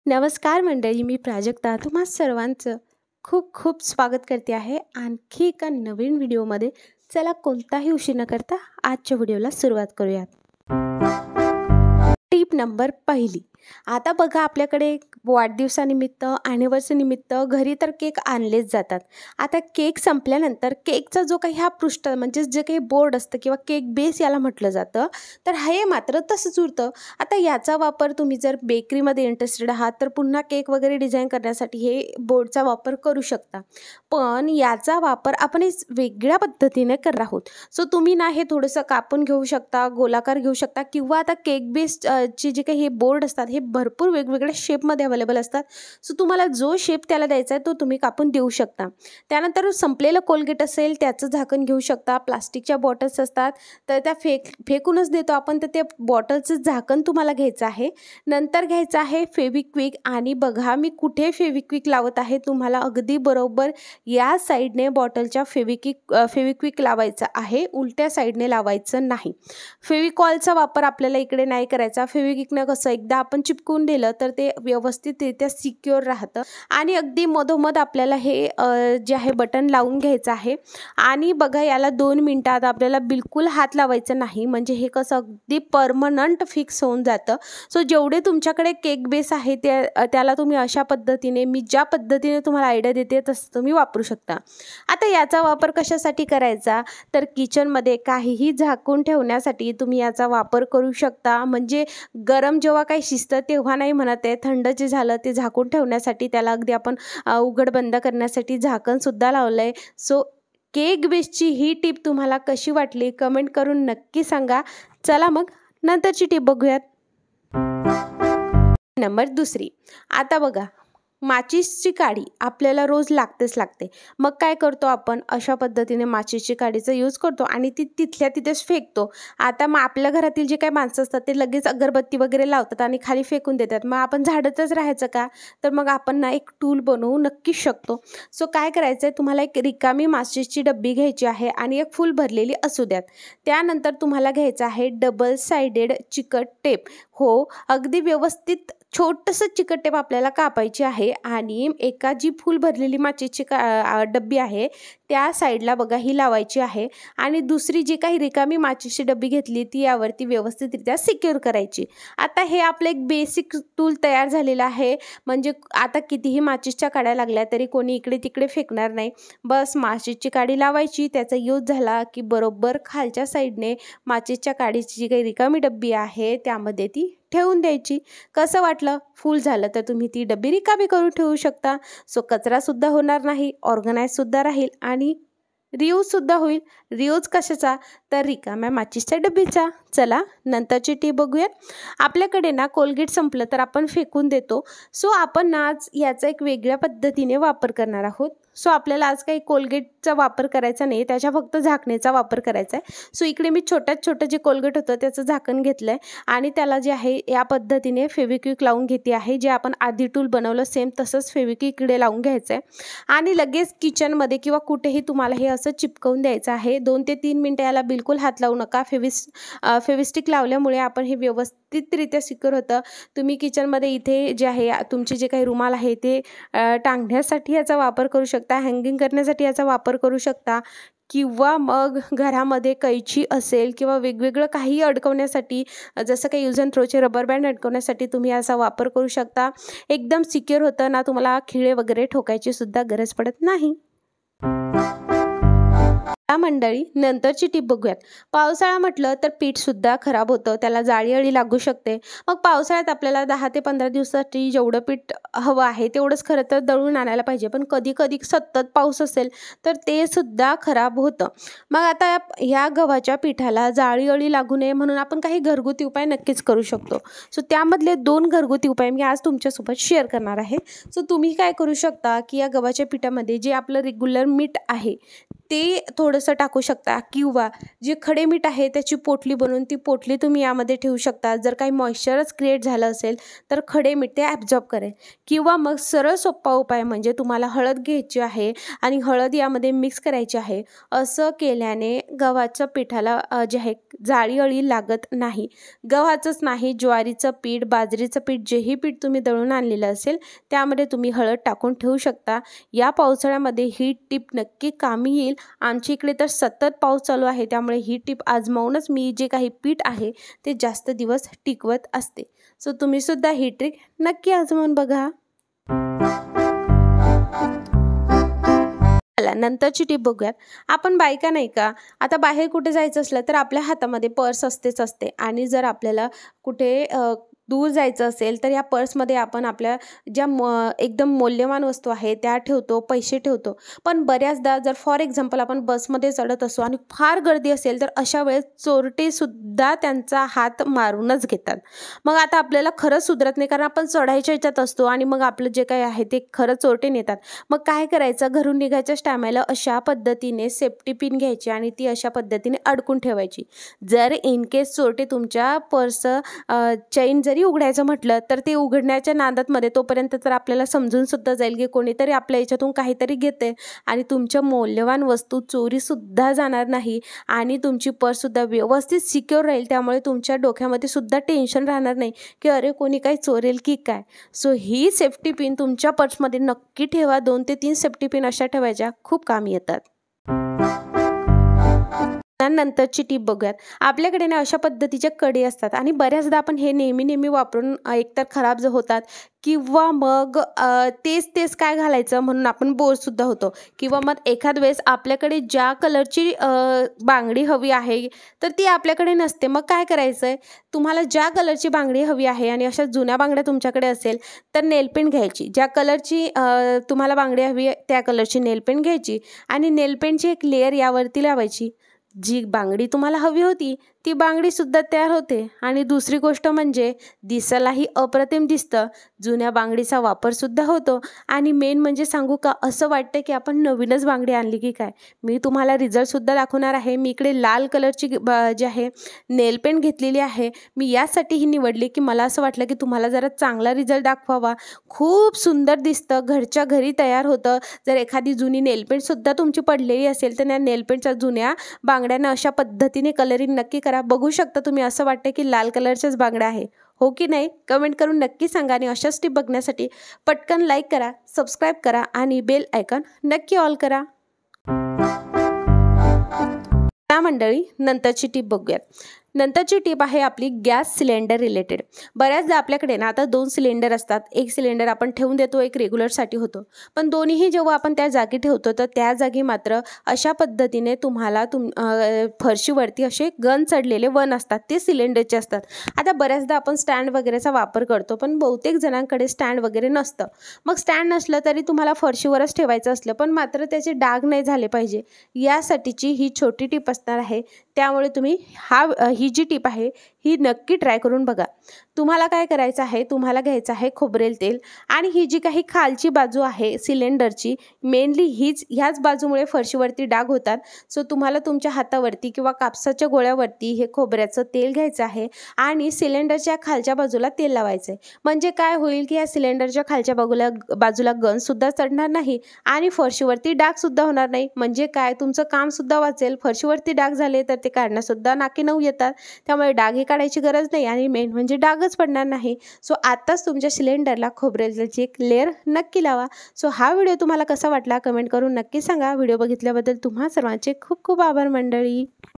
नमस्कार मंडळी, मी प्राजक्ता तुम्हा सर्वांचं खूप खूप स्वागत करते आहे आणखी एका नवीन व्हिडिओमध्ये. चला कोणताही उशीर न करता आजच्या व्हिडिओला सुरुवात करूयात. टिप नंबर पहिली. आता बघा, आपल्याकडे वाढदिवसानिमित्त ॲनिव्हर्सरीनिमित्त घरी तर केक आणलेच जातात. आता केक संपल्यानंतर केकचा जो काही हा पृष्ठ म्हणजे जे काही बोर्ड असतं किंवा केक बेस याला म्हटलं जातं, तर हे मात्र तसंच उरतं. आता याचा वापर तुम्ही जर बेकरीमध्ये इंटरेस्टेड आहात तर पुन्हा केक वगैरे डिझाईन करण्यासाठी हे बोर्डचा वापर करू शकता. पण याचा वापर आपण वेगळ्या पद्धतीने करणार आहोत. सो तुम्ही ना हे थोडंसं कापून घेऊ शकता, गोलाकार घेऊ शकता किंवा आता केक बेस चे जे काही हे बोर्ड असतात हे भरपूर वेगवेगळ्या शेपमध्ये अवेलेबल असतात. सो तुम्हाला जो शेप त्याला द्यायचा आहे तो तुम्ही कापून देऊ शकता. त्यानंतर संपलेलं कोलगेट असेल त्याचं झाकण घेऊ शकता. प्लास्टिकच्या बॉटल्स असतात तर त्या फेकूनच देतो आपण, तर त्या बॉटलचं झाकण तुम्हाला घ्यायचं आहे. नंतर घ्यायचं आहे फेविक्विक. आणि बघा मी कुठे फेविक्विक लावत आहे, तुम्हाला अगदी बरोबर या साईडने बॉटलच्या फेविक्विक लावायचं आहे, उलट्या साईडने लावायचं नाही. फेविकॉलचा वापर आपल्याला इकडे नाही करायचा. फेविक्विकनं कसं एकदा आपण चिपकून दिलं तर ते व्यवस्थितरित्या सिक्युअर राहतं. आणि अगदी मधोमध आपल्याला हे जे आहे बटन लावून घ्यायचं आहे. आणि बघा याला 2 मिनिटात आपल्याला बिलकुल हात लावायचं नाही, म्हणजे हे कसं अगदी परमनंट फिक्स होऊन जातं. सो जेवढे तुमच्याकडे केक बेस आहे त्याला तुम्ही अशा पद्धतीने, मी ज्या पद्धतीने तुम्हाला आयडिया देते तसं तुम्ही वापरू शकता. आता याचा वापर कशासाठी करायचा, तर किचनमध्ये काहीही झाकून ठेवण्यासाठी तुम्ही याचा वापर करू शकता. म्हणजे गरम जेव्हा काही शिजतं तेव्हा नाही म्हणत आहे, थंड जे झालं ते झाकून ठेवण्यासाठी, त्याला अगदी आपण उघड बंद करण्यासाठी झाकणसुद्धा लावलं आहे. सो केक बेसची ही टीप तुम्हाला कशी वाटली कमेंट करून नक्की सांगा. चला मग नंतरची टीप बघूयात. नंबर दुसरी. आता बघा, माचीसची काडी आपल्याला रोज लागते. मग काय करतो आपण, अशा पद्धतीने माचीसची काडीचा यूज करतो आणि ती तिथल्या तिथेच फेकतो. आता मग आपल्या घरातील जे काही माणसं असतात ते लगेच अगरबत्ती वगैरे लावतात आणि खाली फेकून देतात. मग आपण झाडतच राहायचं का, तर मग आपण ना एक टूल बनवू नक्कीच शकतो. सो काय करायचं आहे, तुम्हाला एक रिकामी माचीसची डब्बी घ्यायची आहे आणि एक फुल भरलेली असू द्यात. त्यानंतर तुम्हाला घ्यायचं आहे डबल साइडेड चिकट टेप. हो, अगदी व्यवस्थित छोटंसं चिकट टेप आपल्याला कापायची आहे आणि एका जी फुल भरलेली माचीची डब्बी आहे त्या साईडला बघा ही लावायची आहे. आणि दुसरी जी काही रिकामी माचीची डब्बी घेतली ती यावरती व्यवस्थितरित्या सिक्युअर करायची. आता हे आपलं एक बेसिक टूल तयार झालेलं आहे. म्हणजे आता कितीही माचीसच्या काड्या लागल्या तरी कोणी इकडे तिकडे फेकणार नाही. बस माचीसची काडी लावायची, त्याचा यूज झाला की बरोबर खालच्या साईडने माचीसच्या काडीची जी काही रिकामी डब्बी आहे त्यामध्ये ती ठेवून द्यायची. कसं वाटलं, फुल झालं तर तुम्ही ती डब्बी रिकामी करून ठेवू शकता. सो कचरासुद्धा होणार नाही, ऑर्गनाईजसुद्धा राहील आणि रियूजसुद्धा होईल. रियूज कशाचा, तर रिकाम्या माचीसच्या डब्बीचा. चला नंतरची टीप बघूयात. आपल्याकडे ना कोलगेट संपलं तर आपण फेकून देतो. सो आपण ना आज याचा एक वेगळ्या पद्धतीने वापर करणार आहोत. सो आपल्याला आज काही कोलगेटचा वापर करायचा नाही, त्याच्या फक्त झाकणीचा वापर करायचा आहे. सो इकडे मी छोटं जे कोलगेट होतं त्याचं झाकण घेतलं आहे आणि त्याला जे आहे या पद्धतीने फेविक्विक लावून घेते आहे. जे आपण आधी टूल बनवलं सेम तसंच फेविक्विक इकडे लावून घ्यायचं आहे आणि लगेच किचनमध्ये किंवा कुठेही तुम्हाला हे असं चिपकवून द्यायचं आहे. 2 ते 3 मिनटं याला बिलकुल हात लावू नका. फेविस्टिक लावल्यामुळे आपण हे व्यवस्थितरित्या सिक्युअर होतं. तुम्ही किचनमध्ये इथे जे आहे तुमचे जे काही रुमाल आहे ते टांगण्यासाठी याचा वापर करू शकता, हँगिंग करण्यासाठी याचा वापर करू शकता किंवा मग घरामध्ये कैची असेल किंवा वेगवेगळं काही अडकवण्यासाठी, जसं काही यूज अँड थ्रोचे रबर बँड अडकवण्यासाठी तुम्ही याचा वापर करू शकता. एकदम सिक्युअर होतं ना, तुम्हाला खिळे वगैरे ठोकायची सुद्धा गरज पडत नाही. मंडळी नंतरची टीप बघूयात. पावसाळा म्हटलं तर पीठसुद्धा खराब होतं, त्याला जाळी लागू शकते. मग पावसाळ्यात आपल्याला 10 ते 15 दिवसासाठी जेवढं पीठ हवं आहे तेवढंच खरं तर दळून आणायला पाहिजे. पण कधी कधी सतत पाऊस असेल तर ते सुद्धा खराब होतं. मग आता ह्या गव्हाच्या पिठाला जाळी लागू नये म्हणून आपण काही घरगुती उपाय नक्कीच करू शकतो. सो त्यामधले 2 घरगुती उपाय मी आज तुमच्यासोबत शेअर करणार आहे. सो तुम्ही काय करू शकता की या गव्हाच्या पिठामध्ये जे आपलं रेग्युलर मीठ आहे ते थोडंसं टाकू शकता, किंवा जे खडे मीठ आहे त्याची पोटली बनवून ती पोटली तुम्ही यामध्ये ठेवू शकता. जर काही मॉइश्चरच क्रिएट झालं असेल तर खडे मीठ ते ॲब्झॉर्ब करेल. किंवा मग सरळ सोपा उपाय म्हणजे तुम्हाला हळद घ्यायची आहे आणि हळद यामध्ये मिक्स करायची आहे. असं केल्याने गव्हाच्या पिठाला जे आहे जाळी अळी लागत नाही. गव्हाचंच नाही, ज्वारीचं पीठ, बाजरीचं पीठ, जेही पीठ तुम्ही दळून आणलेलं असेल त्यामध्ये तुम्ही हळद टाकून ठेवू शकता. या पावसाळ्यामध्ये ही टिप नक्की कामी येईल. आमच्या इकडे तर सतत पाऊस चालू आहे, त्यामुळे ही टिप आजमावूनच मी जे काही पीठ आहे ते जास्त दिवस टिकवत असते. सो तुम्ही सुद्धा ही ट्रिक नक्की आजमावून बघा. नंतरची टिप बघूयात. आपण बायका नाही का, आता बाहेर कुठे जायचं असलं तर आपल्या हातामध्ये पर्स असतेच असते, आणि जर आपल्याला कुठे दूर जायचं असेल तर या पर्समध्ये आपण आपल्या ज्या एकदम मौल्यवान वस्तू आहे त्या ठेवतो, पैसे ठेवतो. पण बऱ्याचदा जर फॉर एक्झाम्पल आपण बसमध्ये चढत असू आणि फार गर्दी असेल तर अशा वेळेस चोरटेसुद्धा त्यांचा हात मारूनच घेतात. मग आता आपल्याला खरंच सुधरत नाही, कारण आपण चढायच्या ह्याच्यात असतो आणि मग आपलं जे काही आहे ते खरं चोरटे नेतात. मग काय करायचं, घरून निघायच्याच टायमाला अशा पद्धतीने सेफ्टी पिन घ्यायची आणि ती अशा पद्धतीने अडकून ठेवायची. जर इन केस चोरटे तुमच्या पर्स चैन जरी उघडायचं म्हटलं तर ते उघडण्याच्या नादात तोपर्यंत तर आपल्याला समजून सुद्धा जाईल की कोणीतरी आपल्या याच्यातून काहीतरी घेते, आणि तुमच्या मौल्यवान वस्तू चोरी सुद्धा जाणार नाही आणि तुमची पर्स सुद्धा व्यवस्थित सिक्युअर राहील. त्यामुळे तुमच्या डोक्यामध्ये सुद्धा टेन्शन राहणार नाही की अरे कोणी काही चोरेल की काय. सो ही सेफ्टी पिन तुमच्या पर्समध्ये नक्की ठेवा. 2 ते 3 सेफ्टी पिन अशा ठेवायच्या, खूप कामी येतात. नंतरची टीप बघूयात. आपल्याकडे ना अशा पद्धतीचे कडे असतात आणि बऱ्याचदा आपण हे नेहमी वापरून एकतर खराब होतात, किंवा मग तेच काय घालायचं म्हणून आपण बोरसुद्धा होतो. किंवा मग एखाद वेळेस आपल्याकडे ज्या कलरची बांगडी हवी आहे तर ती आपल्याकडे नसते. मग काय करायचं आहे, तुम्हाला ज्या कलरची बांगडी हवी आहे आणि अशा जुन्या बांगड्या तुमच्याकडे असेल तर नेलपेंट घ्यायची. ज्या कलरची तुम्हाला बांगडी हवी आहे त्या कलरची नेलपेंट घ्यायची आणि नेलपेंटची एक लेअर यावरती लावायची. जी बांगडी तुम्हाला हवी होती ती बांगडीसुद्धा तयार होते. आणि दुसरी गोष्ट म्हणजे दिसायलाही अप्रतिम दिसतं, जुन्या बांगडीचा वापरसुद्धा होतो, आणि मेन म्हणजे सांगू का, असं वाटतं की आपण नवीनच बांगडी आणली की काय. मी तुम्हाला रिझल्टसुद्धा दाखवणार आहे. मी इकडे लाल कलरची जी आहे नेलपेंट घेतलेली आहे. मी यासाठीही निवडली की मला असं वाटलं की तुम्हाला जरा चांगला रिझल्ट दाखवावा. खूप सुंदर दिसतं, घरच्या घरी तयार होतं. जर एखादी जुनी नेलपेंटसुद्धा तुमची पडलेली असेल तर त्या नेलपेंटच्या जुन्या बांगड्यांना अशा पद्धतीने कलरिंग नक्की करा. बघू शकता तुम्ही, असं वाटतं की लाल कलरच्याच बांगड्या आहे, हो की नाही? कमेंट करून नक्की सांगा. आणि अशाच टिप बघण्यासाठी पटकन लाईक करा, सबस्क्राईब करा आणि बेल आयकॉन नक्की ऑल करा. मंडळी, नंतरची टिप बघूयात. नंतरची टिप आहे आपली गॅस सिलेंडर रिलेटेड. बऱ्याचदा आपल्याकडे ना आता 2 सिलेंडर असतात. एक सिलेंडर आपण ठेवून देतो, एक रेग्युलरसाठी होतो. पण दोन्हीही जेव्हा आपण त्या जागी ठेवतो तर त्या जागी मात्र अशा पद्धतीने तुम्हाला फरशीवरती असे गन चढलेले वन असतात, ते सिलेंडरचे असतात. आता बऱ्याचदा आपण स्टँड वगैरेचा वापर करतो, पण बहुतेक जणांकडे स्टँड वगैरे नसतं. मग स्टँड नसलं तरी तुम्हाला फरशीवरच ठेवायचं असलं, पण मात्र त्याचे डाग नाही झाले पाहिजे, यासाठीची ही छोटी टिप असणार आहे. त्यामुळे तुम्ही ही जी टिप आहे ही नक्की ट्राय करून बघा. तुम्हाला काय करायचं आहे, तुम्हाला घ्यायचं आहे खोबरेल तेल, आणि ही जी काही खालची बाजू आहे सिलेंडरची, मेनली ह्याच बाजूमुळे फरशीवरती डाग होतात. सो तुम्हाला तुमच्या हातावरती किंवा कापसाच्या गोळ्यावरती हे खोबऱ्याचं तेल घ्यायचं आहे आणि सिलेंडरच्या खालच्या बाजूला तेल लावायचं आहे. म्हणजे काय होईल की या सिलेंडरच्या खालच्या बाजूला गनसुद्धा चढणार नाही आणि फरशीवरती डागसुद्धा होणार नाही. म्हणजे काय, तुमचं कामसुद्धा वाचेल. फरशीवरती डाग झाले तर ते काढण्यासुद्धा नाकी नऊ येतात, त्यामुळे डागही काढायची गरज नाही आणि मेन म्हणजे डागच पडणार नाही. सो आत्ताच तुमच्या सिलेंडरला खोबरेलची एक लेअर नक्की लावा. सो हा व्हिडिओ तुम्हाला कसा वाटला कमेंट करून नक्की सांगा. व्हिडिओ बघितल्याबद्दल तुम्हा सर्वांचे खूप खूप आभार मंडळी.